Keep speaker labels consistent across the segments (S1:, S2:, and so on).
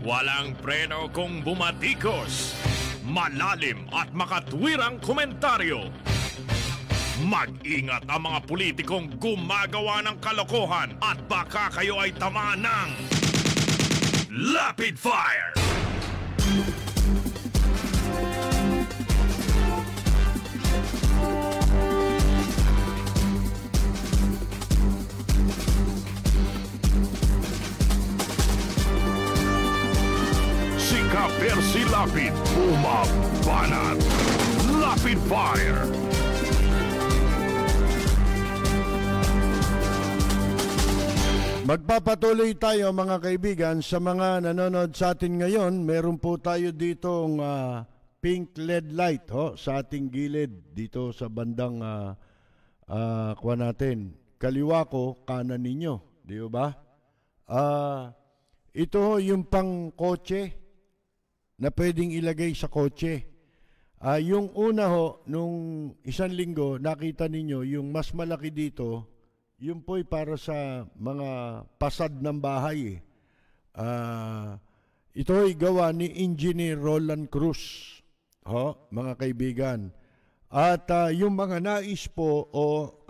S1: Walang preno kung bumatikos. Malalim at makatwirang komentaryo. Mag-ingat ang mga politikong gumagawa ng kalokohan at baka kayo ay tamaan ng Lapid Fire! Percy Lapid, bumabanat. Lapid Fire!
S2: Magpapatuloy tayo mga kaibigan sa mga nanonood sa atin ngayon. Meron po tayo ditong pink LED light sa ating gilid dito sa bandang kuha natin. Kaliwa ko, kanan ninyo. Di ba? Ito yung pang kotse na pwedeng ilagay sa kotse. Yung una nung isang linggo, nakita ninyo, yung mas malaki dito, yun po'y para sa mga pasad ng bahay. Ito ay gawa ni Engineer Roland Cruz, mga kaibigan. At yung mga nais po,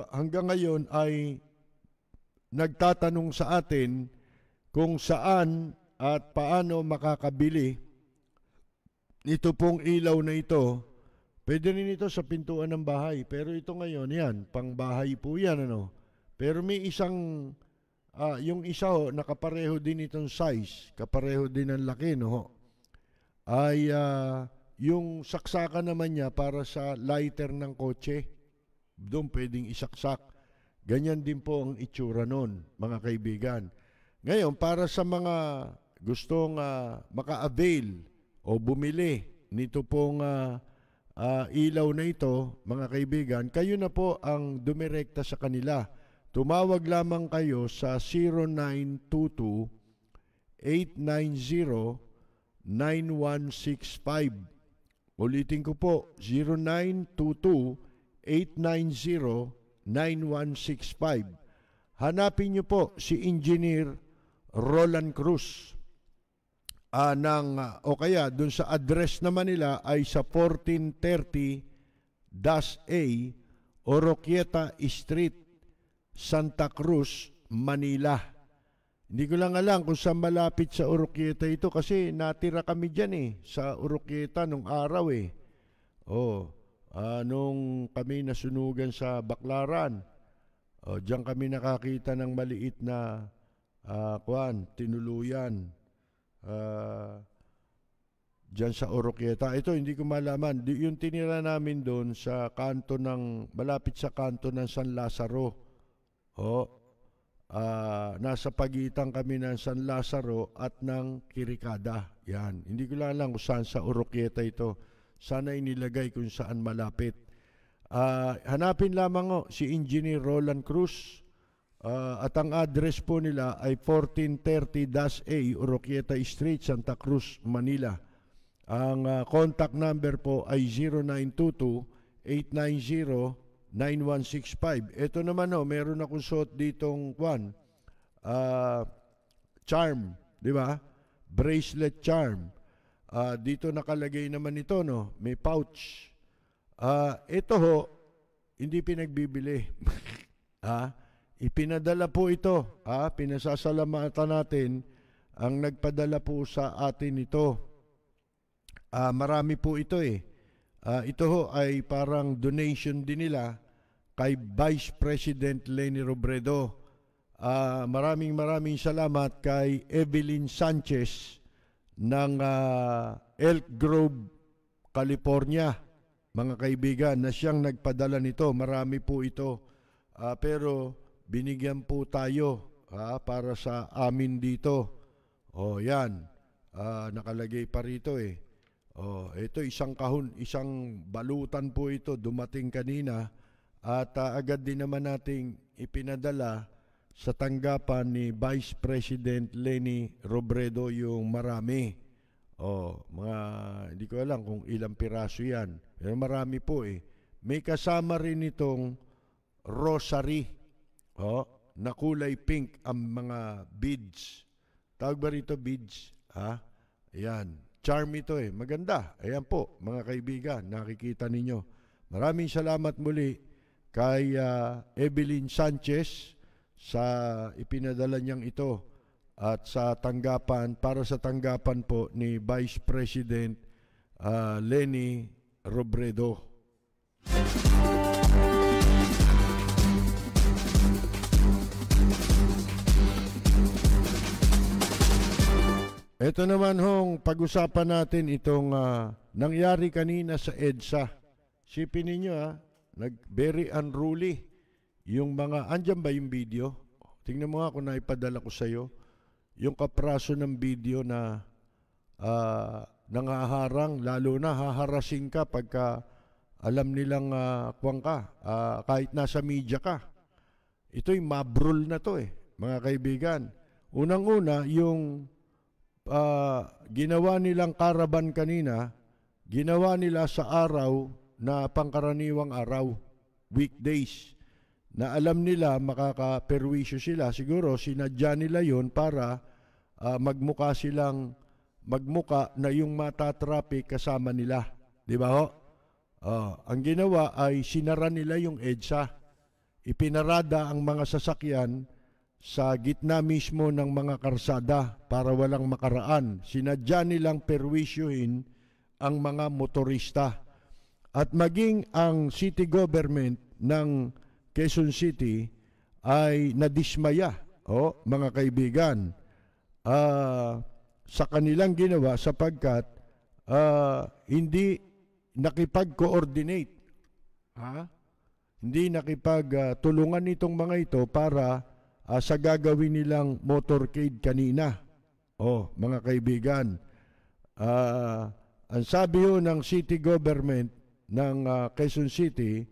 S2: hanggang ngayon ay nagtatanong sa atin kung saan at paano makakabili ito pong ilaw na ito. Pwede rin ito sa pintuan ng bahay. Pero ito ngayon, yan, pang bahay po yan. Pero may isang, yung isa nakapareho din itong size, kapareho din ang laki, ay yung saksakan naman niya para sa lighter ng kotse. Doon pwedeng isaksak. Ganyan din po ang itsura nun, mga kaibigan. Ngayon, para sa mga gustong maka-avail o bumili nito pong ilaw na ito, mga kaibigan, kayo na po ang dumirekta sa kanila. Tumawag lamang kayo sa 0922-890-9165. Ulitin ko po, 0922-890-9165. Hanapin niyo po si Engineer Roland Cruz. O kaya dun sa address naman nila ay sa 1430-A Oroquieta Street, Santa Cruz, Manila. Hindi ko lang alam kung saan malapit sa Oroquieta ito kasi natira kami dyan sa Oroquieta nung araw nung kami nasunugan sa Baclaran. Diyan kami nakakita ng maliit na tinuluyan. Diyan sa Oroquieta. Ito hindi ko malaman. Yung tinira namin doon sa kanto malapit sa kanto ng San Lazaro. Nasa pagitan kami ng San Lazaro at ng Kirikada. Yan. Hindi ko lang alam kung saan sa Oroquieta ito. Sana inilagay kung saan malapit. Hanapin lamang si Engineer Roland Cruz. At ang address po nila ay 1430-A Oroquieta Street, Santa Cruz, Manila. Ang contact number po ay 0922-890-9165. Ito naman meron akong suot ditong charm, di ba? Bracelet charm. Dito nakalagay naman ito, may pouch. Ito hindi pinagbibili. Ipinadala po ito. Pinasasalamatan natin ang nagpadala po sa atin ito. Marami po ito ito ay parang donation din nila kay Vice President Leni Robredo. Maraming salamat kay Evelyn Sanchez ng Elk Grove, California, mga kaibigan, na siyang nagpadala nito. Marami po ito. Pero binigyan po tayo para sa amin dito. Yan. Nakalagay pa rito ito isang kahon, isang balutan po ito dumating kanina at agad din naman nating ipinadala sa tanggapan ni Vice President Leni Robredo yung marami. Hindi ko alam kung ilang piraso yan. Pero marami po May kasama rin itong rosary na kulay pink ang mga beads. Tawag ba rito beads? Ha? Ayan. Charm ito eh. Maganda. Ayan po, mga kaibigan, nakikita ninyo. Maraming salamat muli kay Evelyn Sanchez sa ipinadala niyang ito at sa tanggapan, para sa tanggapan po ni Vice President Leni Robredo. Ito naman hong pag-usapan natin itong nangyari kanina sa EDSA. Sipin ninyo very unruly yung mga, andyan ba yung video? Tingnan mo nga kung naipadala ko sa'yo. Yung kapraso ng video na nangaharang, lalo na haharassing ka pagka alam nilang kuwang ka, kahit nasa media ka. Ito'y mabrul na to mga kaibigan. Unang-una, yung ginawa nilang karaban kanina, ginawa nila sa araw na pangkaraniwang araw, weekdays, na alam nila makakaperwisyo sila. Siguro sinadya nila yon para magmuka na yung matatraffic kasama nila. Di ba ho? Ang ginawa ay sinara nila yung EDSA. Ipinarada ang mga sasakyan sa gitna mismo ng mga karsada para walang makaraan. Sinadya nilang perwisyuhin ang mga motorista. At maging ang city government ng Quezon City ay nadismaya, mga kaibigan, sa kanilang ginawa sapagkat hindi nakipag-coordinate. Hindi nakipag-tulungan nitong mga ito para sa gagawin nilang motorcade kanina. Mga kaibigan, ang sabi ng city government ng Quezon City,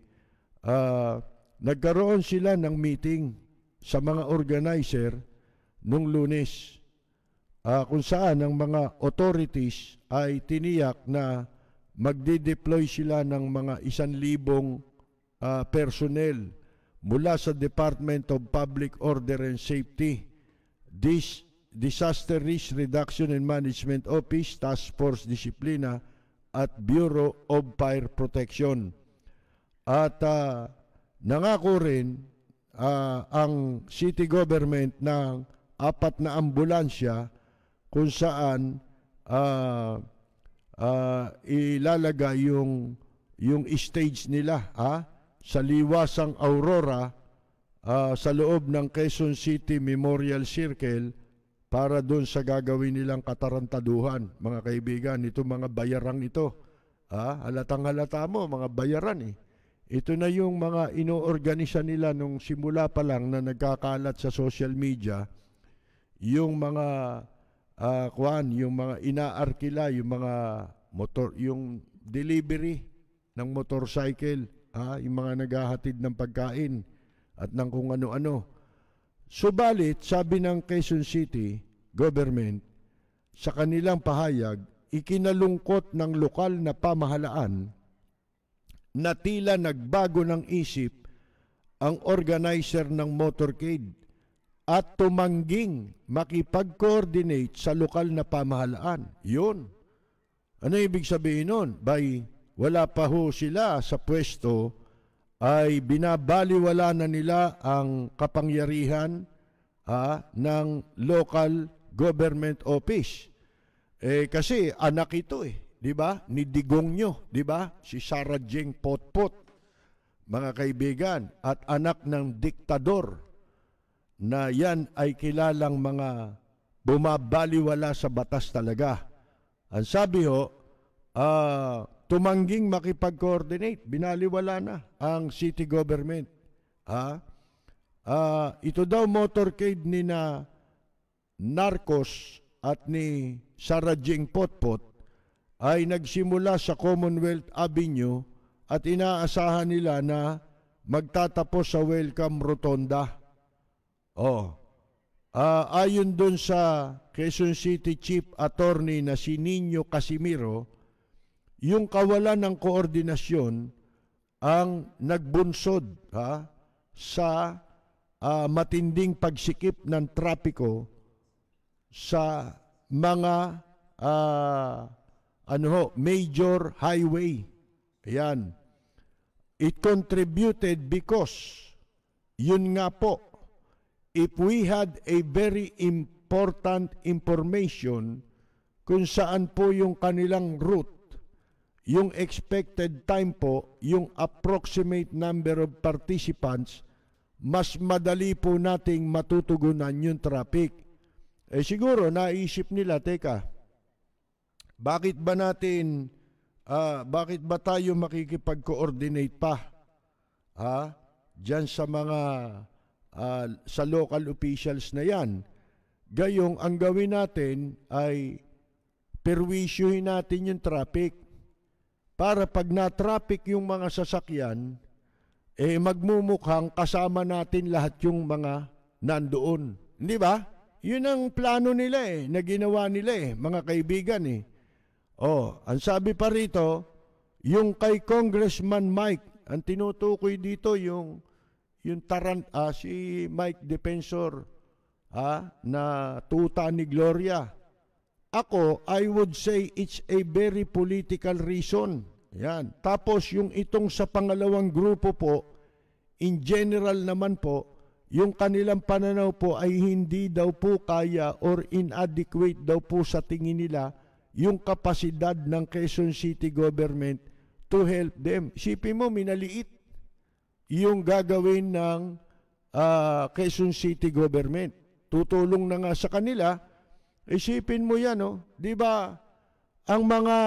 S2: nagkaroon sila ng meeting sa mga organizer nung Lunes, kung saan ang mga authorities ay tiniyak na magde-deploy sila ng mga 1,000 personnel mula sa Department of Public Order and Safety, Disaster Risk Reduction and Management Office, Task Force Disiplina, at Bureau of Fire Protection. At nangako rin ang city government ng 4 na ambulansya kung saan ilalagay yung stage nila sa liwasang Aurora sa loob ng Quezon City Memorial Circle para doon sa gagawin nilang katarantaduhan. Mga kaibigan, ito mga bayarang ito. Halatang halata mo, mga bayaran Ito na yung mga inoorganisa nila nung simula pa lang na nagkakalat sa social media, yung mga yung mga inaarkila, yung mga motor, yung delivery ng motorcycle, yung mga naghahatid ng pagkain at ng kung ano-ano. Subalit, sabi ng Quezon City government, sa kanilang pahayag, ikinalungkot ng lokal na pamahalaan na tila nagbago ng isip ang organizer ng motorcade at tumangging makipag-coordinate sa lokal na pamahalaan. Yun. Ano ibig sabihin nun? Wala pa ho sila sa pwesto, ay binabaliwala na nila ang kapangyarihan ng local government office. Kasi anak ito di ba? Ni Digongyo, di ba? Si Sara Jeng Potpot, mga kaibigan, at anak ng diktador na yan ay kilalang mga bumabaliwala sa batas talaga. Ang sabi tumangging makipag-coordinate, binaliwala na ang city government. Ito daw motorcade ni na Narcos at ni Sara Jeng Potpot ay nagsimula sa Commonwealth Avenue at inaasahan nila na magtatapos sa Welcome Rotonda. Ayon dun sa Quezon City Chief Attorney na si Nino Casimiro, yung kawalan ng koordinasyon ang nagbunsod sa matinding pagsikip ng trapiko sa mga major highway. Ayan. It contributed because, yun nga po, if we had a very important information kung saan po yung kanilang route, yung expected time po, yung approximate number of participants, mas madali po nating matutugunan yung traffic. Siguro naisip nila, teka, bakit ba tayo makikipag-coordinate pa diyan sa mga sa local officials na yan? Gayong ang gawin natin ay perwisyuhin natin yung traffic para pag na-traffic yung mga sasakyan, magmumukhang kasama natin lahat yung mga nandoon. Hindi ba? Yun ang plano nila na ginawa nila mga kaibigan ang sabi pa rito, yung kay Congressman Mike, ang tinutukoy dito yung si Mike Defensor na tuta ni Gloria. Ako, I would say it's a very political reason. Yan. Tapos yung itong sa pangalawang grupo po, in general naman po, yung kanilang pananaw po ay hindi daw po kaya or inadequate daw po sa tingin nila yung kapasidad ng Quezon City government to help them. Isipin mo, minaliit yung gagawin ng Quezon City government. Tutulong na nga sa kanila. Isipin mo yan, di ba? Ang mga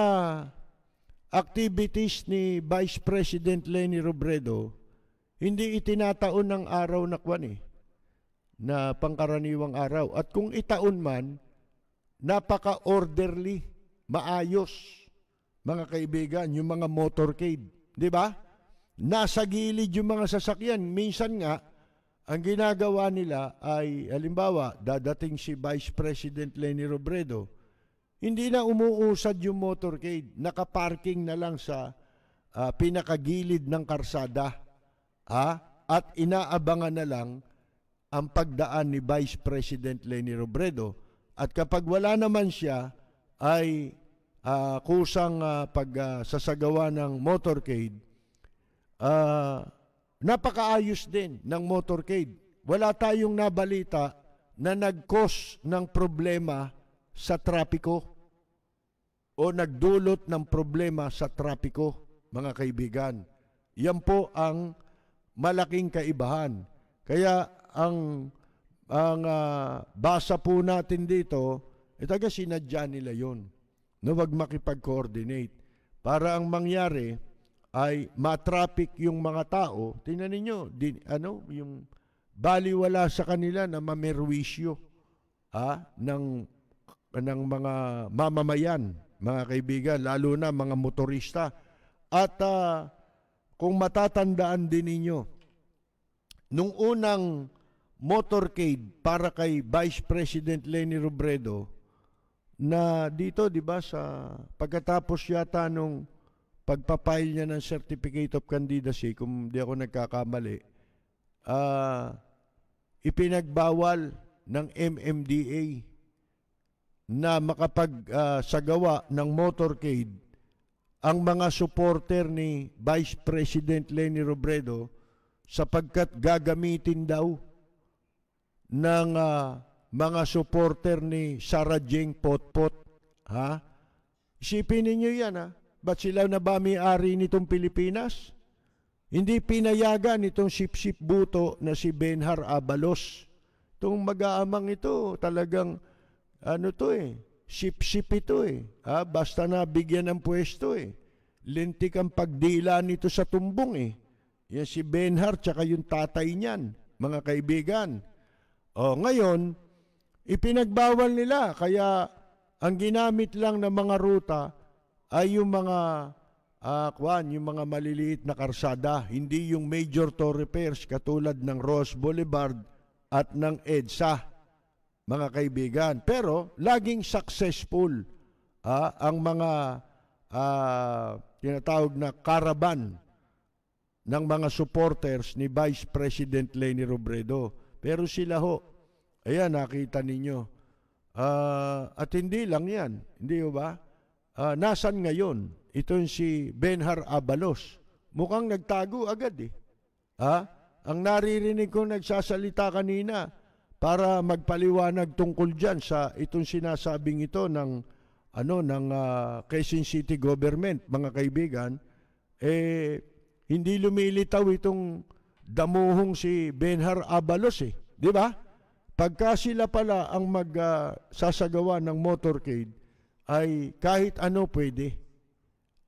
S2: activities ni Vice President Leni Robredo, hindi itinataon ng araw na na pangkaraniwang araw. At kung itaon man, napaka-orderly, maayos, mga kaibigan, yung mga motorcade. Di ba? Nasa gilid yung mga sasakyan. Minsan nga, ang ginagawa nila ay, halimbawa, dadating si Vice President Leni Robredo, hindi na umuusad yung motorcade. Nakaparking na lang sa pinakagilid ng karsada. At inaabangan na lang ang pagdaan ni Vice President Leni Robredo. At kapag wala naman siya, ay kusang pagsasagawa ng motorcade, napakaayos din ng motorcade. Wala tayong nabalita na nag-cause ng problema sa trapiko o nagdulot ng problema sa trapiko, mga kaibigan. Yan po ang malaking kaibahan. Kaya ang basa po natin dito, taga sinadya nila yun. Na wag makipag-coordinate. Para ang mangyari ay matraffic yung mga tao. Tingnan ninyo, yung baliwala sa kanila na mamerwisyo ng mga mamamayan, mga kaibigan, lalo na mga motorista. At kung matatandaan din ninyo, nung unang motorcade para kay Vice President Leni Robredo, na dito, di ba, sa pagkatapos yata nung pagpapile niya ng Certificate of Candidacy, kung di ako nagkakamali, ipinagbawal ng MMDA na makapagsagawa ng motorcade ang mga supporter ni Vice President Leni Robredo sapagkat gagamitin daw ng mga supporter ni Sara Jeng Potpot. Isipin ninyo yan, ba't sila na ba may-ari nitong Pilipinas? Hindi pinayagan itong sip-sip buto na si Benhar Abalos. Itong mag-aamang ito, talagang, sip-sip ito basta na bigyan ng pwesto Lintik ang pagdila nito sa tumbong Yan si Benhar, tsaka yung tatay niyan, mga kaibigan. Ngayon, ipinagbawal nila, kaya ang ginamit lang ng mga ruta ay yung mga yung mga maliliit na karsada, hindi yung major thoroughfares katulad ng Ross Boulevard at ng EDSA, mga kaibigan. Pero laging successful ang mga tinatawag na caravan ng mga supporters ni Vice President Leni Robredo. Pero sila ho, ayan, nakita ninyo. At hindi lang yan, hindi ba? Nasan ngayon? Ito si Benhar Abalos. Mukhang nagtago agad eh. Ang naririnig kong nagsasalita kanina para magpaliwanag tungkol dyan sa itong sinasabing ito ng Quezon City government, mga kaibigan, hindi lumilitaw itong damuhong si Benhar Abalos eh. Di ba? Pagka sila pala ang magsasagawa ng motorcade, ay kahit ano pwede.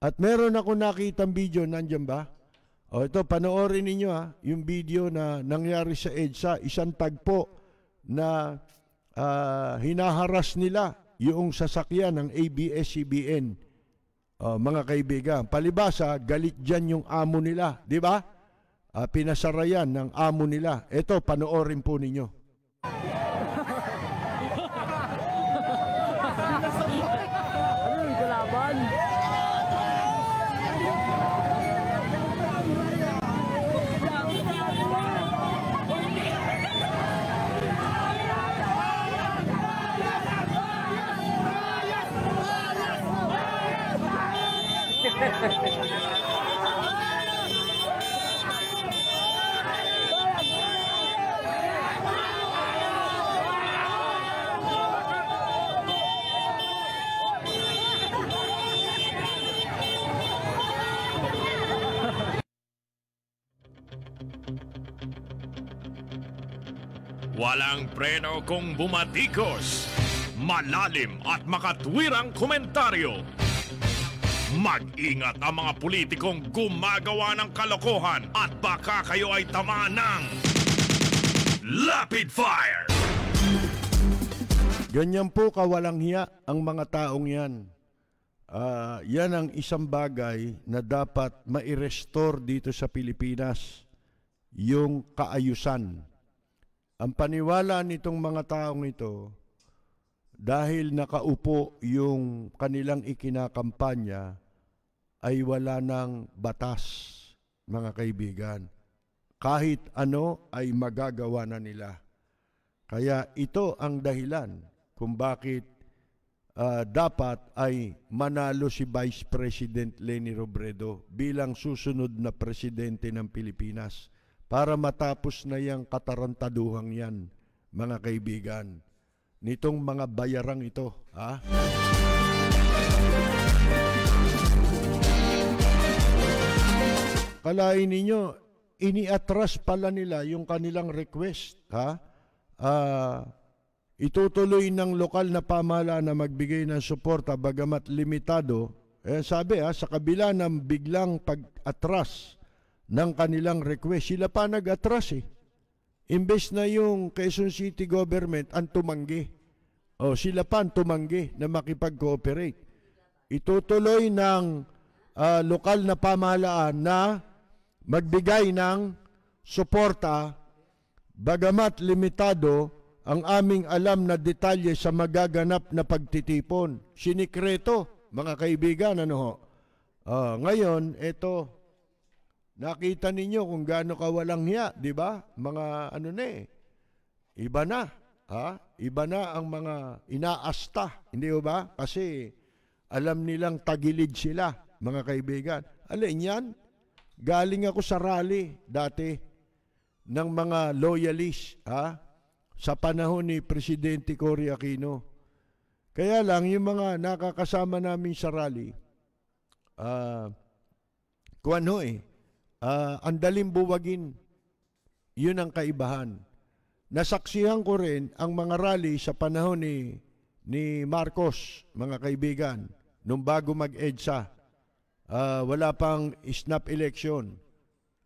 S2: At meron ako nakitang video, nandiyan ba? Ito, panoorin ninyo yung video na nangyari sa EDSA, isang tagpo na hinaharas nila yung sasakyan ng ABS-CBN. Mga kaibigan, palibasa, galit dyan yung amo nila, di ba? Pinasarayan ng amo nila. Ito, panoorin po ninyo.
S3: Ano yung kalaban?
S1: Walang preno kung bumatikos. Malalim at makatwirang komentaryo. Mag-ingat ang mga politikong gumagawa ng kalokohan at baka kayo ay tamaan ng Lapid Fire!
S2: Ganyan po kawalang hiya ang mga taong yan. Yan ang isang bagay na dapat ma-restore dito sa Pilipinas, yung kaayusan. Ang paniwala nitong mga taong ito, dahil nakaupo yung kanilang ikinakampanya, ay wala ng batas, mga kaibigan. Kahit ano ay magagawa na nila. Kaya ito ang dahilan kung bakit dapat ay manalo si Vice President Leni Robredo bilang susunod na presidente ng Pilipinas para matapos na yung katarantaduhang yan, mga kaibigan, nitong mga bayarang ito. Kalain ninyo, iniatras pala nila yung kanilang request. Itutuloy ng lokal na pamahalaan na magbigay ng suporta bagamat limitado. Sabi sa kabila ng biglang pag-atras ng kanilang request, sila pa nag-atras eh. Imbes na yung Quezon City government ang tumanggi. Sila pa ang tumanggi na makipag-cooperate. Itutuloy ng lokal na pamahalaan na magbigay ng suporta bagamat limitado ang aming alam na detalye sa magaganap na pagtitipon. Sinikreto, mga kaibigan, ngayon, ito, nakita ninyo kung gaano kawalang hiya, di ba? Mga iba na. Iba na ang mga inaasta, hindi ba? Kasi alam nilang tagilid sila, mga kaibigan. Alin yan? Galing ako sa rally dati ng mga loyalist, sa panahon ni Presidente Cory Aquino. Kaya lang, yung mga nakakasama namin sa rally, ang daling buwagin. Yun ang kaibahan. Nasaksihan ko rin ang mga rally sa panahon ni Marcos, mga kaibigan, nung bago mag-EDSA. Wala pang snap election.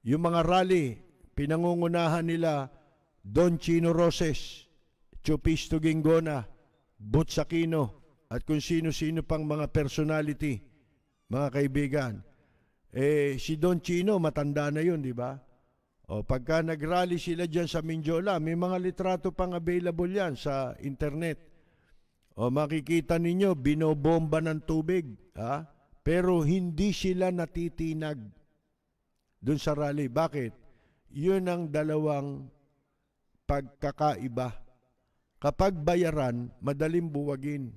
S2: Yung mga rally, pinangungunahan nila Don Chino Roses, Chupisto Gingona, Butch Aquino, at kung sino-sino pang mga personality, mga kaibigan. Si Don Chino, matanda na yun, di ba? Pagka nag-rally sila dyan sa Mindiola, may mga litrato pang available yan sa internet. Makikita ninyo, binobomba ng tubig, pero hindi sila natitinag dun sa rally. Bakit? Yun ang dalawang pagkakaiba. Kapag bayaran, madaling buwagin.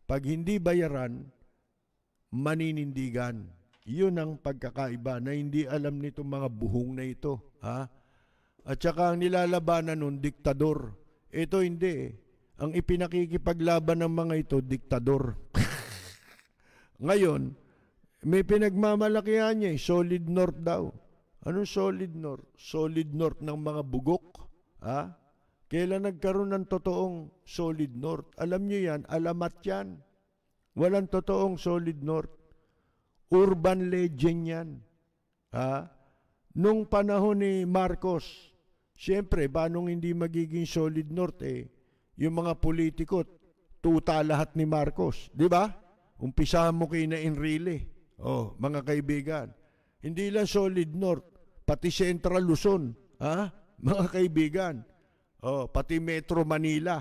S2: Pag hindi bayaran, maninindigan. Yun ang pagkakaiba na hindi alam nitong mga buhong na ito. At saka ang nilalabanan nun, diktador. Ito hindi. Ang ipinakikipaglaban ng mga ito, diktador. Ngayon, may pinagmamalakihan niya, Solid North daw. Anong Solid North? Solid North ng mga bugok. Kailan nagkaroon ng totoong Solid North? Alam niyo yan, alamat yan. Walang totoong Solid North. Urban legend yan. Nung panahon ni Marcos, siyempre, paano hindi magiging Solid North yung mga politiko, tuta lahat ni Marcos. Di ba? Umpisahan mo kay na Enrile. Mga kaibigan. Hindi lang Solid North, pati Central Luzon. Mga kaibigan. Pati Metro Manila.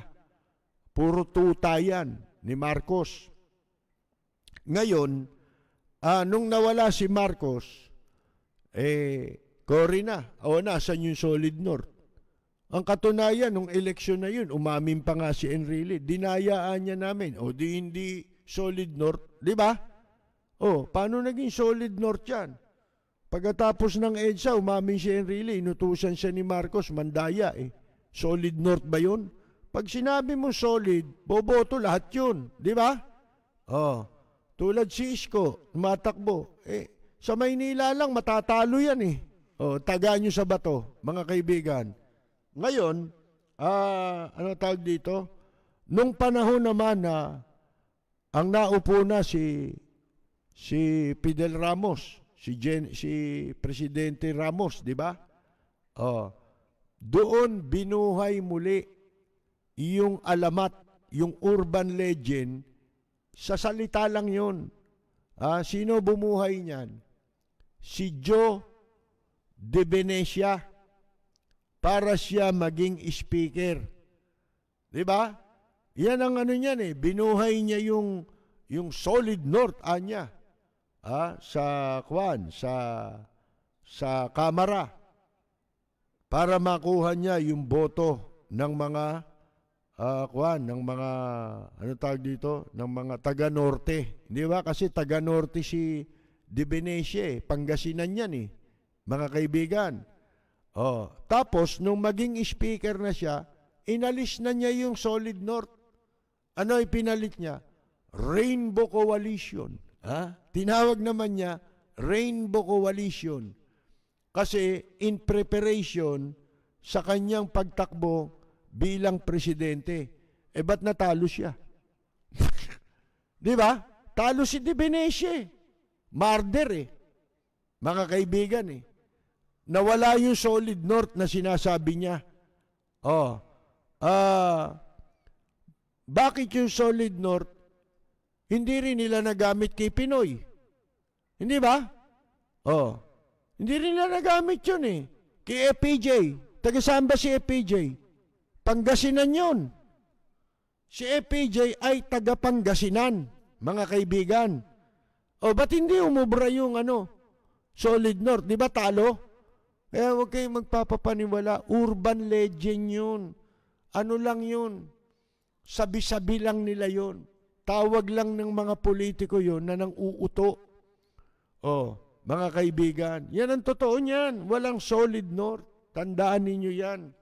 S2: Puro tuta yan ni Marcos. Ngayon, nung nawala si Marcos, Cory na. Nasan yung Solid North? Ang katunayan, nung eleksyon na yun, umamin pa nga si Enrile. Dinayaan niya namin. Di hindi Solid North. Di ba? Paano naging Solid North yan? Pagkatapos ng EDSA, umamin si Enrile. Inutusan siya ni Marcos, mandaya Solid North ba yun? Pag sinabi mo solid, boboto lahat yun. Di ba? Tulad si Isko, matakbo. Sa Maynila lang, matatalo yan taga nyo sa bato, mga kaibigan. Ngayon, ano tawag dito? Nung panahon naman na ang naupo na si Fidel Ramos, si Presidente Ramos, di ba? Doon binuhay muli yung alamat, yung urban legend, sa salita lang yun. Sino bumuhay niyan? Si Joe de Venecia, para siya maging speaker. Di ba? Yan ang ano niyan binuhay niya yung Solid North anya. Sa Kamara para makuha niya yung boto ng mga ng mga ano tawag dito, ng mga taga-norte. Di ba? Kasi taga-norte si de Venecia, Pangasinan yan mga kaibigan. Tapos nung maging speaker na siya, inalis na niya yung Solid North. Ano ipinalit niya? Rainbow Coalition. Tinawag naman niya Rainbow Coalition. Kasi in preparation sa kanyang pagtakbo bilang presidente. Ba't natalo siya? Di ba? Talo si de Venecia. Marder mga kaibigan Nawala yung Solid North na sinasabi niya. Bakit yung Solid North hindi rin nila nagamit kay Pinoy? Hindi ba? Hindi rin nila nagamit yun kay FPJ. Taga-saan ba si FPJ? Pangasinan yun. Si FPJ ay taga-Pangasinan, mga kaibigan. Ba't hindi umubra yung Solid North? Di ba talo? Kaya huwag kayong magpapapaniwala. Urban legend yun. Ano lang yun? Sabi-sabi lang nila yun. Tawag lang ng mga politiko yun na nang uuto. Mga kaibigan, yan ang totoo niyan. Walang Solid North. Tandaan ninyo yan.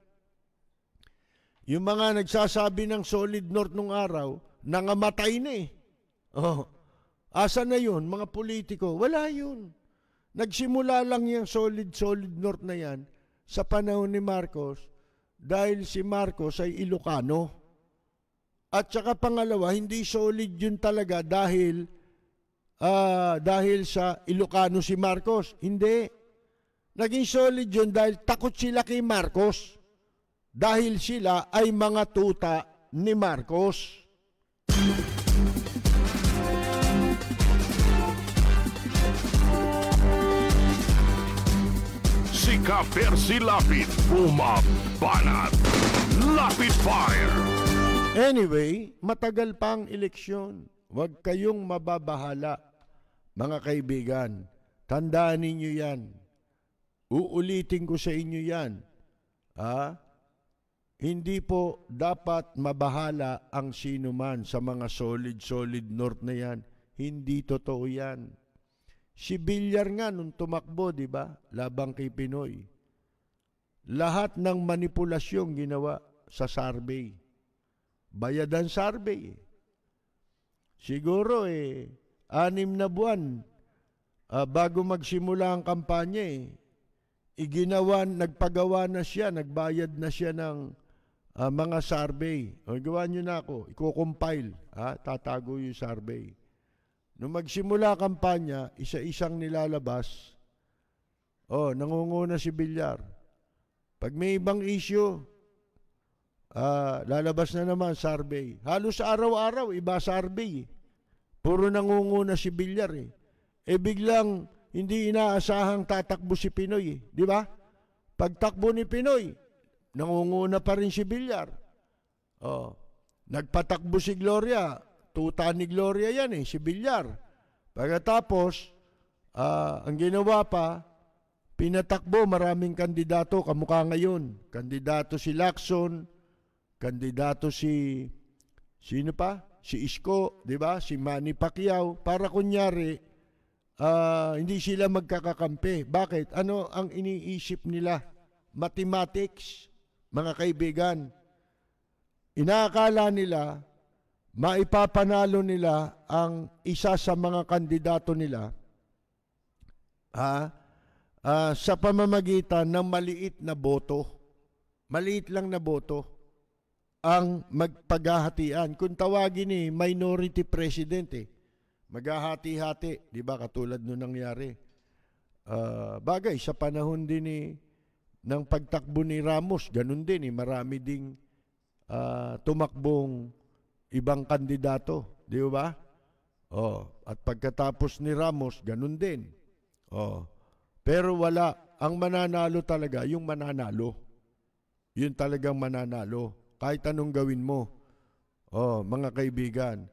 S2: Yung mga nagsasabi ng Solid North nung araw, nangamatay na asa na yun, mga politiko? Wala yun. Nagsimula lang yung Solid North na yan sa panahon ni Marcos dahil si Marcos ay Ilocano. At saka pangalawa, hindi solid yun talaga dahil sa Ilocano si Marcos. Hindi. Naging solid yun dahil takot sila kay Marcos. Dahil sila ay mga tuta ni Marcos.
S1: Si Ka-Percy Lapid, bumabanat. Lapid Fire!
S2: Anyway, matagal pang eleksyon. Huwag kayong mababahala, mga kaibigan. Tandaan ninyo yan. Uulitin ko sa inyo yan. hindi po dapat mabahala ang sino man sa mga solid north na yan. Hindi totoo yan. Si Villar nga nung tumakbo, di ba? Labang kay Pinoy. Lahat ng manipulasyong ginawa sa survey. Bayadan survey. Siguro 6 na buwan bago magsimula ang kampanya nagpagawa na siya, nagbayad na siya ng mga survey. O, gawa nyo na ako, i-compile, tatago yung survey. Nung magsimula kampanya, isa-isang nilalabas, nangunguna si Villar. Pag may ibang issue, lalabas na naman survey. Halos araw-araw, iba survey. Puro nangunguna si Villar biglang hindi inaasahang tatakbo si Pinoy di ba? Pagtakbo ni Pinoy, nangunguna pa rin si Villar. Nagpatakbo si Gloria, tuta ni Gloria yan si Villar. Pagkatapos, ang ginawa pa, pinatakbo maraming kandidato, kamukha ngayon. Kandidato si Lacson, kandidato sino pa? Si Isko, di ba? Si Manny Pacquiao, para kunyari, hindi sila magkakakampi. Bakit? Ano ang iniisip nila? Mathematics, mga kaibigan. Inaakala nila, maipapanalo nila ang isa sa mga kandidato nila sa pamamagitan ng maliit na boto. Maliit lang na boto ang magpaghahatian. Kung tawagin minority president maghahati-hati, di ba, katulad nung nangyari. Bagay, sa panahon din ng pagtakbo ni Ramos, ganun din marami ding tumakbong ibang kandidato, di ba? At pagkatapos ni Ramos, ganun din. Pero wala, ang mananalo talaga, yung mananalo. Yun talagang mananalo. Kahit anong gawin mo. Mga kaibigan,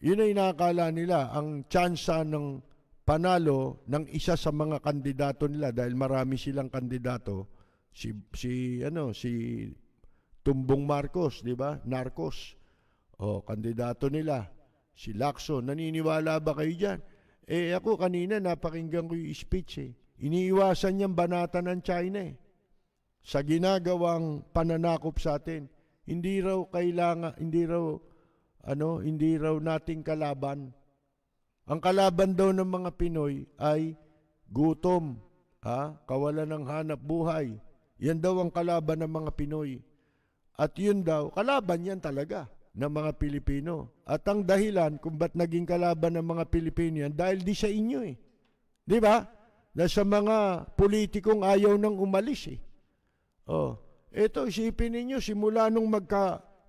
S2: yun ay nakakala nila ang tsansa ng panalo ng isa sa mga kandidato nila dahil marami silang kandidato. Si Tumbong Marcos, di ba? Narcos. Kandidato nila. Si Lacson. Naniniwala ba kayo dyan? Ako kanina napakinggan ko yung speech Iniiwasan niyang banatan ng China sa ginagawang pananakop sa atin. Hindi raw nating kalaban. Ang kalaban daw ng mga Pinoy ay gutom, kawalan ng hanap buhay. Yan daw ang kalaban ng mga Pinoy. At yun daw, kalaban yan talaga ng mga Pilipino. At ang dahilan kung ba't naging kalaban ng mga Pilipino yan, dahil di sa inyo Di ba? Dahil sa mga politikong ayaw nang umalis Ito, isipin ninyo, simula nung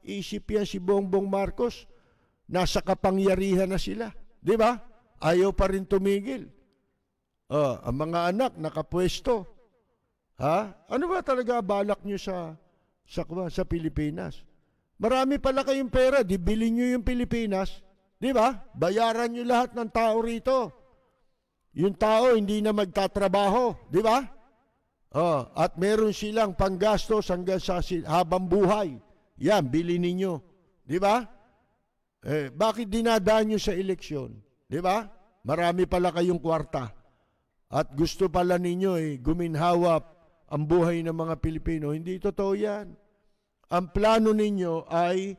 S2: isip yan si Bongbong Marcos, nasa kapangyarihan na sila. Di ba? Ayaw pa rin tumigil. Ang mga anak nakapwesto. Ano ba talaga balak nyo sa Pilipinas? Marami pala kayong pera, di bilhin nyo yung Pilipinas. Di ba? Bayaran nyo lahat ng tao rito. Yung tao hindi na magtatrabaho. Di ba? At meron silang panggastos hanggang sa habang buhay. Yan, bilhin ninyo. Di ba? Bakit dinadaan nyo sa eleksyon? Di ba? Marami pala kayong kwarta. At gusto pala ninyo guminhawa ang buhay ng mga Pilipino. Hindi totoo yan. Ang plano ninyo ay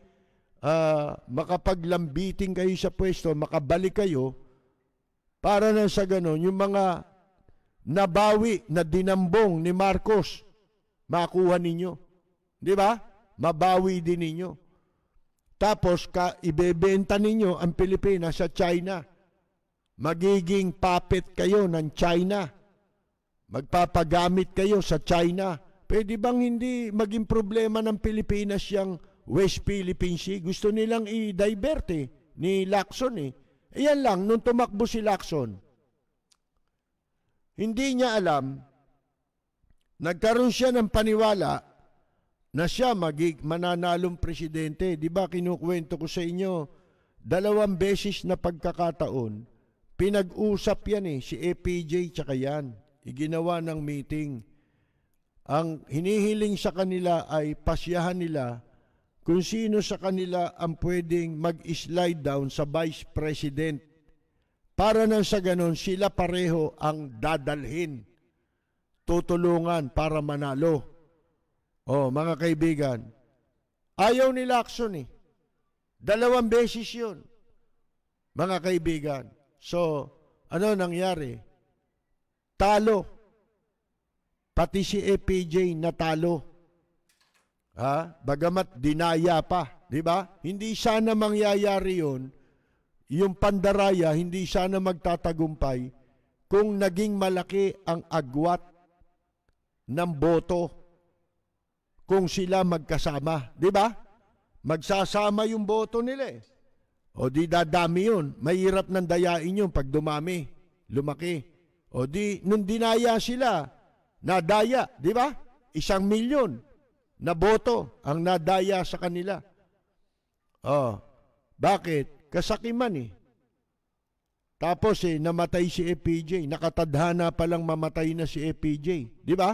S2: makapaglambiting kayo sa pwesto, makabalik kayo, para na sa ganon, yung mga nabawi na dinambong ni Marcos, makuha ninyo. Di ba? Mabawi din ninyo. Tapos, ibebenta ninyo ang Pilipinas sa China. Magiging puppet kayo ng China. Magpapagamit kayo sa China. Pwede bang hindi maging problema ng Pilipinas yung West Philippine Sea? Gusto nilang i-divert ni Lacson Ayan lang, nung tumakbo si Lacson, hindi niya alam, nagkaroon siya ng paniwala na siya mananalong presidente. Di ba kinukwento ko sa inyo, 2 beses na pagkakataon, pinag-usap yan si APJ tsaka yan. Iginawa ng meeting. Ang hinihiling sa kanila ay pasyahan nila kung sino sa kanila ang pwedeng mag-slide down sa Vice President para nang sa ganon sila pareho ang dadalhin, tutulungan para manalo. Mga kaibigan, ayaw ni Lacson 2 beses yun, mga kaibigan. So, ano nangyari? Talo. Pati si APJ natalo. Bagamat dinaya pa, di ba? Hindi sana mangyayari yun. Yung pandaraya, hindi sana magtatagumpay kung naging malaki ang agwat ng boto kung sila magkasama. Di ba? Magsasama yung boto nila O di dadami yun. Mahirap nang dayain yun pag dumami, lumaki. O di, nung dinaya sila, nadaya, di ba? 1 milyon na boto ang nadaya sa kanila. Bakit? Kasakiman Tapos namatay si APJ. Nakatadhana palang mamatay na si APJ. Di ba?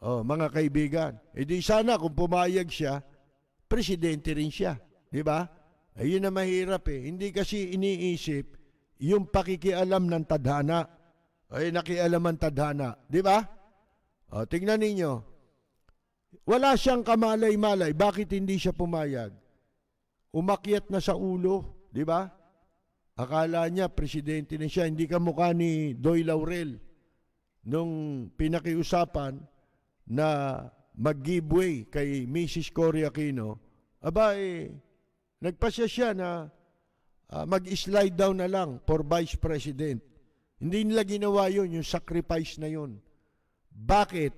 S2: Mga kaibigan. Di sana kung pumayag siya, presidente rin siya. Di ba? Ayun na mahirap Hindi kasi iniisip yung pakikialam ng tadhana. Nakialam ang tadhana. Di ba? Tingnan ninyo. Wala siyang kamalay-malay. Bakit hindi siya pumayag? Umakyat na sa ulo. Di ba? Akala niya presidente na siya. Hindi kamukha ni Doy Laurel nung pinakiusapan na mag-giveaway kay Mrs. Cory Aquino. Nagpasya siya na mag-slide down na lang for Vice President. Hindi nila ginawa yun, yung sacrifice na yun. Bakit?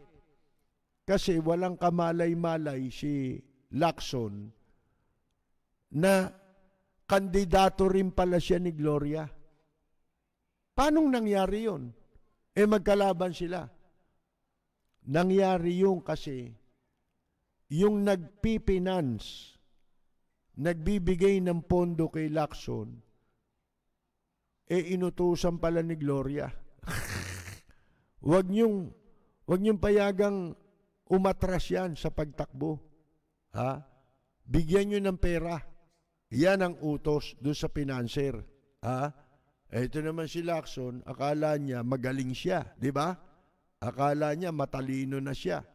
S2: Kasi walang kamalay-malay si Lacson na kandidato rin pala siya ni Gloria. Paano nangyari yun? Magkalaban sila. Nangyari yun kasi yung nagpipinance, nagbibigay ng pondo kay Lacson, inutusan pala ni Gloria. Huwag niyong payagang umatras yan sa pagtakbo. Bigyan niyo ng pera. Yan ang utos doon sa financer. Ito naman si Lacson, akala niya magaling siya, di ba? Akala niya matalino na siya.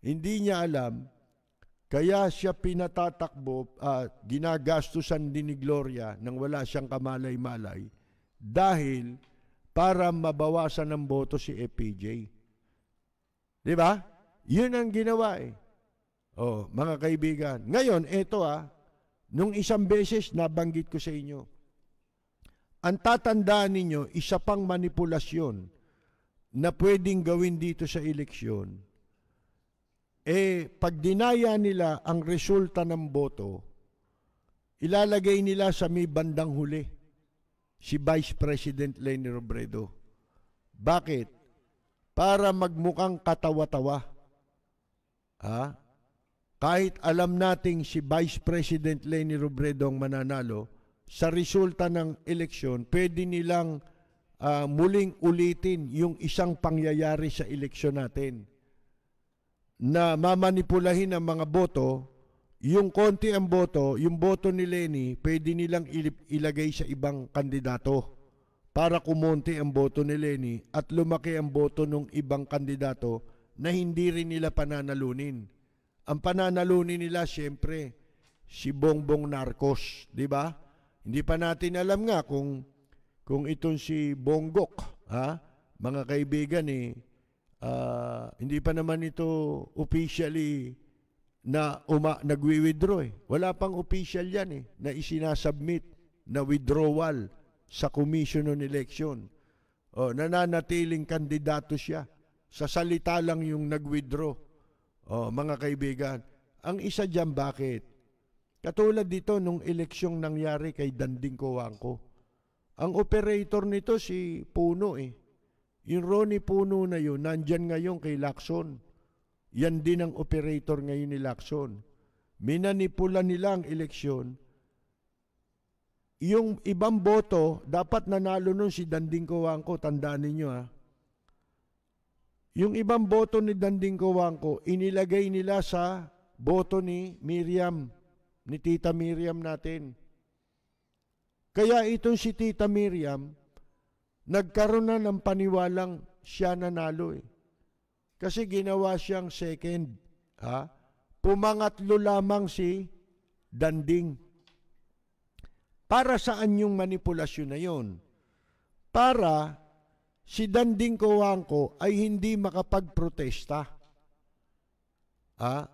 S2: Hindi niya alam, kaya siya pinatatakbo, ginagastusan din ni Gloria nang wala siyang kamalay-malay dahil para mabawasan ng boto si APJ. Di ba? Yun ang ginawa mga kaibigan. Ngayon, ito nung 1 beses nabanggit ko sa inyo, ang tatandaan ninyo, isa pang manipulasyon na pwedeng gawin dito sa eleksyon, pag dinaya nila ang resulta ng boto, ilalagay nila sa may bandang huli si Vice President Leni Robredo. Bakit? Para magmukhang katawa-tawa. Kahit alam nating si Vice President Leni Robredo ang mananalo, sa resulta ng eleksyon, pwede nilang muling ulitin yung isang pangyayari sa eleksyon natin na mamanipulahin ang mga boto, yung konti ang boto, yung boto ni Leni, pwede nilang ilagay sa ibang kandidato para kumonti ang boto ni Leni at lumaki ang boto ng ibang kandidato na hindi rin nila pananalunin. Ang pananalunin nila, siyempre, si Bongbong Narcos, di ba? Hindi pa natin alam nga kung itong si Bonggok, mga kaibigan hindi pa naman ito officially na nagwi-withdraw Wala pang official yan na isinasubmit na withdrawal sa Commission on Election. Nananatiling kandidato siya. Sa salita lang yung nag-withdraw. Mga kaibigan, ang isa dyan bakit? Katulad dito nung eleksyong nangyari kay Danding Coangco. Ang operator nito si Puno Yung Ronnie Puno na yun, nandyan ngayon kay Lacson. Yan din ang operator ngayon ni Lacson. Minanipula nila ang eleksyon. Yung ibang boto, dapat nanalo nun si Danding Coangco, tandaan ninyo Yung ibang boto ni Danding Cojuangco, inilagay nila sa boto ni Miriam, ni Tita Miriam natin. Kaya itong si Tita Miriam, nagkaroon na ng paniwalang siya nanalo eh. Kasi ginawa siyang second. Ha? Pumangatlo lamang si Danding. Para saan yung manipulasyon na yun? Para si Danding Cojuangco ay hindi makapagprotesta.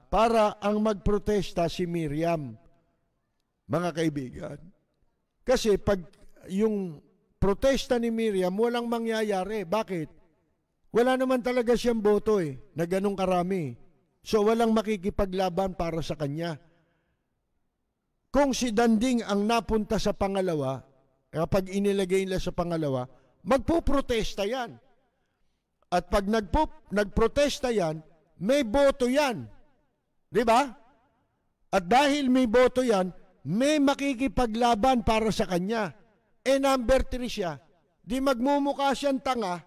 S2: Para ang magprotesta si Miriam, mga kaibigan. Kasi pag yung protesta ni Miriam, walang mangyayari. Bakit? Wala naman talaga siyang boto na ganun karami. So walang makikipaglaban para sa kanya. Kung si Danding ang napunta sa pangalawa, kapag inilagay nila sa pangalawa, magpuprotesta yan. At pag nagprotesta yan, may boto yan. Di ba? At dahil may boto yan, may makikipaglaban para sa kanya. Number 3 siya. Di magmumukha siyang tanga.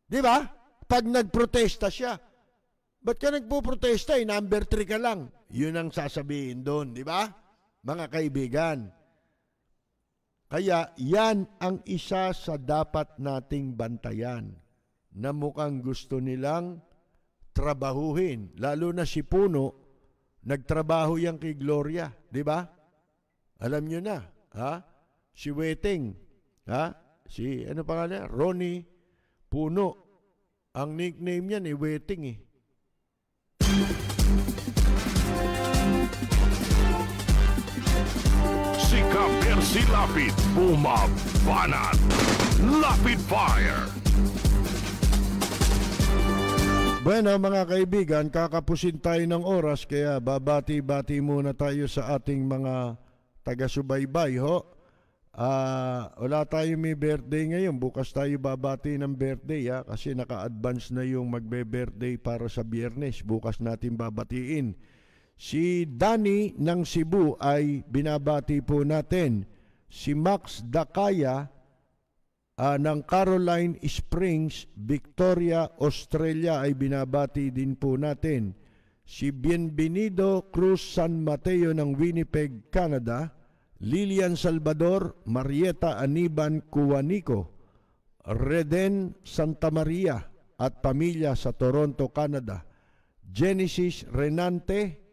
S2: Di ba? Pag nagprotesta siya. Ba't ka nagpuprotesta? Number 3 ka lang. Yun ang sasabihin doon. Di ba? Mga kaibigan. Kaya yan ang isa sa dapat nating bantayan na mukhang gusto nilang trabahuhin. Lalo na si Puno, nagtrabaho yan kay Gloria. Di ba? Alam nyo na. Ha? Si Weting. Ha? Si, ano pangalan? Ronnie Puno. Ang nickname niya ni Weting eh.
S1: Si Kapersi Lapid, bumabanat. Lapid Fire.
S2: Bueno mga kaibigan, kakapusin tayo ng oras kaya babati-bati muna tayo sa ating mga taga-subaybay ho. Wala tayo may birthday ngayon, bukas tayo babati ng birthday kasi naka-advance na yung magbe-birthday para sa Biyernes, bukas natin babatiin. Si Danny ng Cebu ay binabati po natin. Si Max Dakaya ng Caroline Springs, Victoria, Australia ay binabati din po natin. Si Bienvenido Cruz San Mateo ng Winnipeg, Canada. Lilian Salvador, Marieta Aniban Cuanico, Reden Santa Maria at pamilya sa Toronto, Canada. Genesis Renante,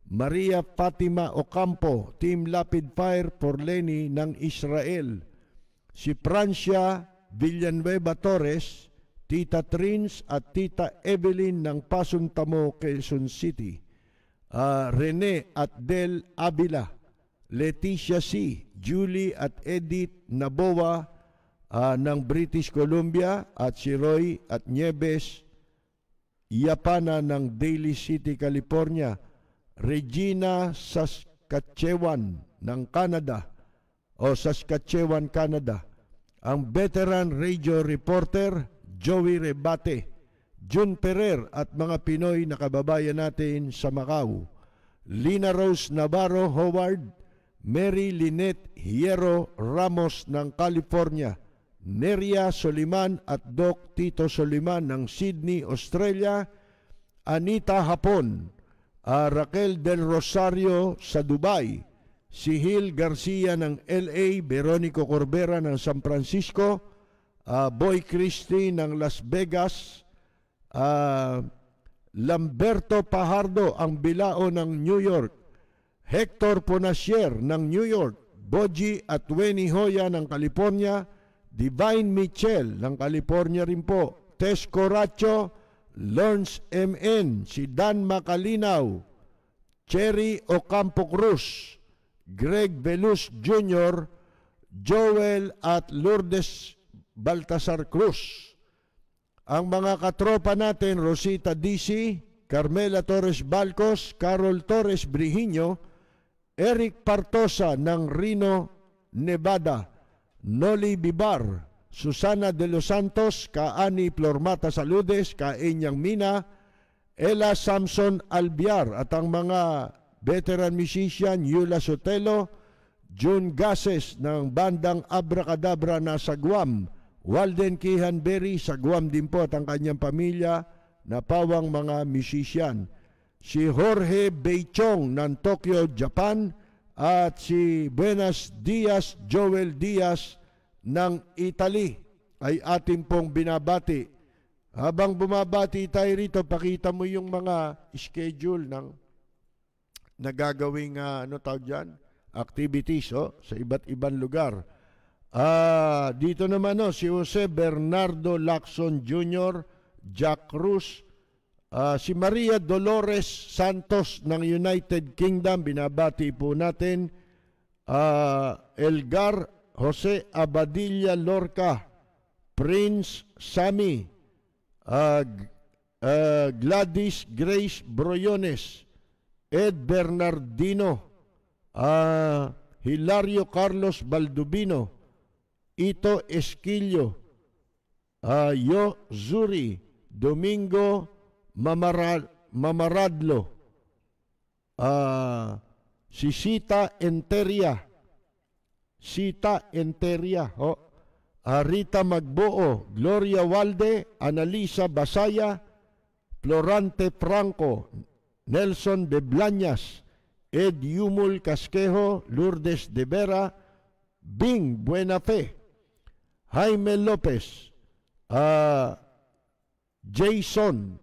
S2: Maria Fatima Ocampo, Team Lapid Fire for Lenny ng Israel. Si Francia Villanueva Torres, Tita Trins at Tita Evelyn ng Pasong Tamo, Quezon City. Rene at Del Avila, Leticia C., Julie at Edith Naboa ng British Columbia at si Roy at Nieves Yapana ng Daly City, California. Regina Saskatchewan ng Canada Saskatchewan, Canada. Ang veteran radio reporter Joey Rebate, June Ferrer at mga Pinoy na kababayan natin sa Macau. Lina Rose Navarro Howard, Mary Lynette Hierro Ramos ng California, Neria Soliman at Doc Tito Soliman ng Sydney, Australia, Anita Hapon, Raquel Del Rosario sa Dubai, si Hil Garcia ng LA, Veronico Corbera ng San Francisco, Boy Christie ng Las Vegas, Lamberto Pajardo ang Bilao ng New York, Hector Ponasier ng New York, Boji at Weni Hoya ng California, Divine Mitchell ng California rin po, Tess Coracho, Lawrence MN, si Dan Macalinaw, Cherry Ocampo Cruz, Greg Veluz Jr., Joel at Lourdes Baltasar Cruz. Ang mga katropa natin, Rosita DC, Carmela Torres Balcos, Carol Torres Brihiño, Eric Partosa ng Reno, Nevada, Noli Bibar, Susana de los Santos, Kaani Plormata Saludes, Kaenyang Mina, Ella Samson Albiar at ang mga veteran musician Yula Sotelo, June Gases ng bandang Abracadabra na sa Guam, Walden Kihanberry sa Guam din po at ang kanyang pamilya na pawang mga musician. Si Jorge Beichong ng Tokyo, Japan at si Buenos Dias Joel Diaz ng Italy ay atin pong binabati. Habang bumabati tayo rito, pakita mo yung mga schedule ng nagagawing activities sa iba't ibang lugar. Dito naman si Jose Bernardo Lacson Jr., Jack Cruz, si Maria Dolores Santos ng United Kingdom, binabati po natin. Elgar Jose Abadilla Lorca, Prince Sammy, Gladys Grace Broyones, Ed Bernardino, Hilario Carlos Baldubino, Ito Esquillo, Yo Zuri, Domingo Mamaradlo, si Sita Enteria, Rita Magbuo, Gloria Walde, Analisa Basaya, Florante Franco, Nelson de Blañas, Ed Yumul Casquejo, Lourdes de Vera, Bing Buenafe, Jaime Lopez, Jason,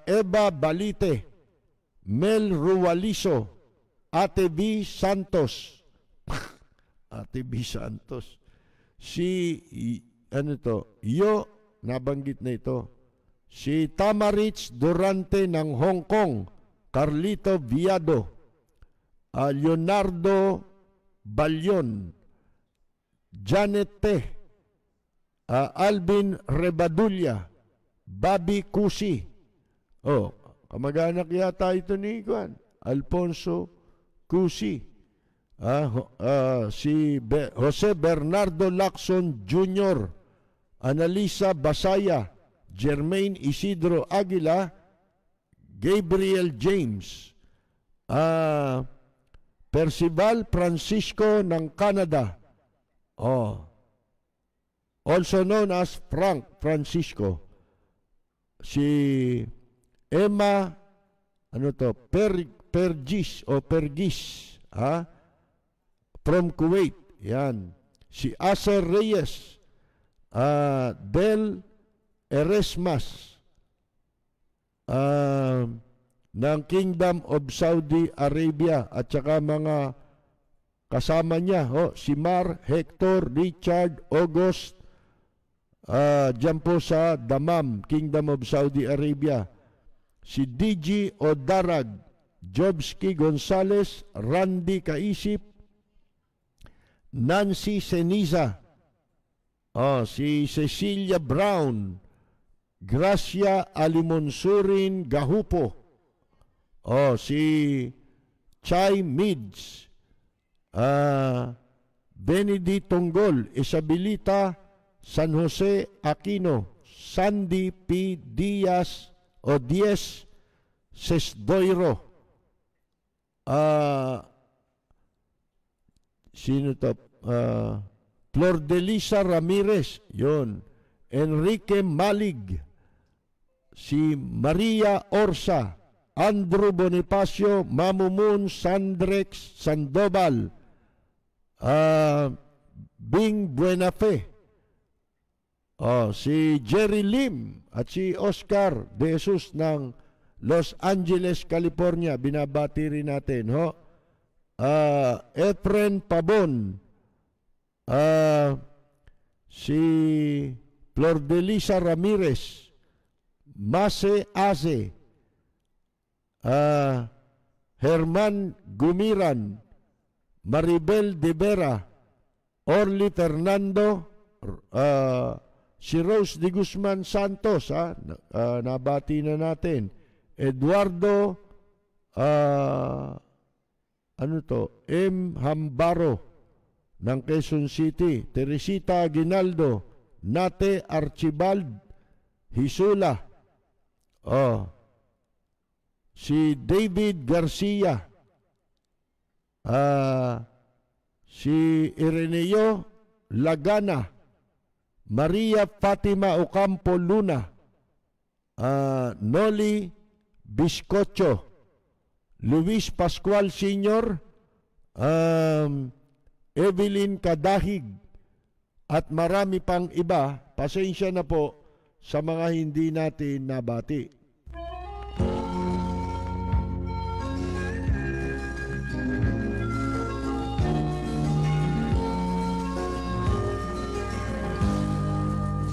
S2: Eva Balite, Mel Rualizo, Ate B. Santos, Ate B. Santos, nabanggit na ito, si Tamarich Durante ng Hong Kong, Carlito Viado, Leonardo Balyon, Janet Te, Alvin Rebadulla, Bobby Cusi, kamag-anak yata ito ni Alfonso Cusi, si Jose Bernardo Lacson Jr., Analisa Basaya, Jermaine Isidro Aguila, Gabriel James, Percival Francisco ng Canada, also known as Frank Francisco, si Emma Pergis from Kuwait, yan, si Aser Reyes, Del Eresmas ng Kingdom of Saudi Arabia at saka mga kasama niya, si Mar, Hector, Richard, August, dyan po sa Damam, Kingdom of Saudi Arabia, si DG Odarag, Jobski Gonzales, Randy Kaisip, Nancy Seniza, si Cecilia Brown, Gracia Alimonsurin Gahupo, si Chai Mids, Benedict Tonggol, Isabelita San Jose Aquino, Sandy P. Diaz o Diez Sesdoiro, sino to? Flor de Lisa Ramirez, yon, Enrique Malig, si Maria Orsa, Andrew Bonifacio, Mamumun Sandrex Sandoval, Bing Buenafe, si Jerry Lim at si Oscar De Jesus ng Los Angeles, California, binabati rin natin, Efren Pabon, si Flor de Lisa Ramirez, Mase Aze, Herman Gumiran, Maribel De Vera, Orly Fernando, si Rose de Guzman Santos, nabati na natin, Eduardo M. Hambaro ng Quezon City, Teresita Aguinaldo, Nate Archibald Hisula, si David Garcia, si Ireneo Lagana, Maria Fatima Ocampo Luna, Noli Biscocho, Luis Pascual Sr., Evelyn Kadahig, at marami pang iba. Pasensya na po sa mga hindi natin nabati.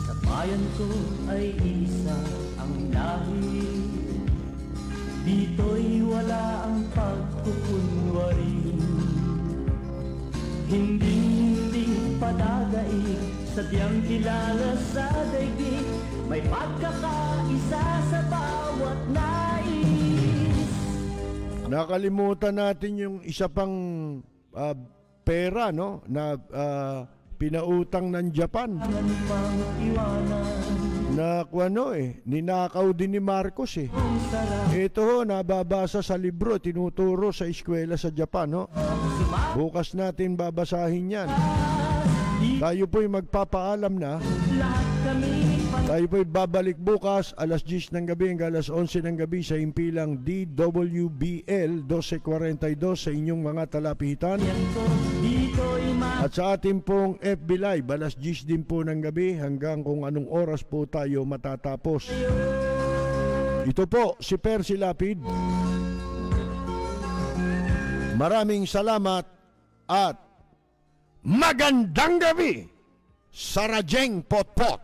S3: Sa bayan ko ay isa ang lahi, dito'y wala ang pagkukunwari. Hindi padagay, sadyang kilala sa daigdig, may pagkakaisa sa bawat nais.
S2: Nakalimutan natin yung isa pang pera, no, na pinautang ng Japan. Na ninakaw din ni Marcos eh. Ito ho, nababasa sa libro, tinuturo sa eskwela sa Japan, no? Bukas natin babasahin yan. Tayo po'y magpapaalam na. Tayo po'y babalik bukas alas 10 ng gabi hanggang alas 11 ng gabi sa impilang DWBL 1242 sa inyong mga talapitan. At sa ating pong FB Live, alas 10 din po ng gabi hanggang kung anong oras po tayo matatapos. Ito po si Percy Lapid. Maraming salamat at magandang gabi sa Rajeng Potpot.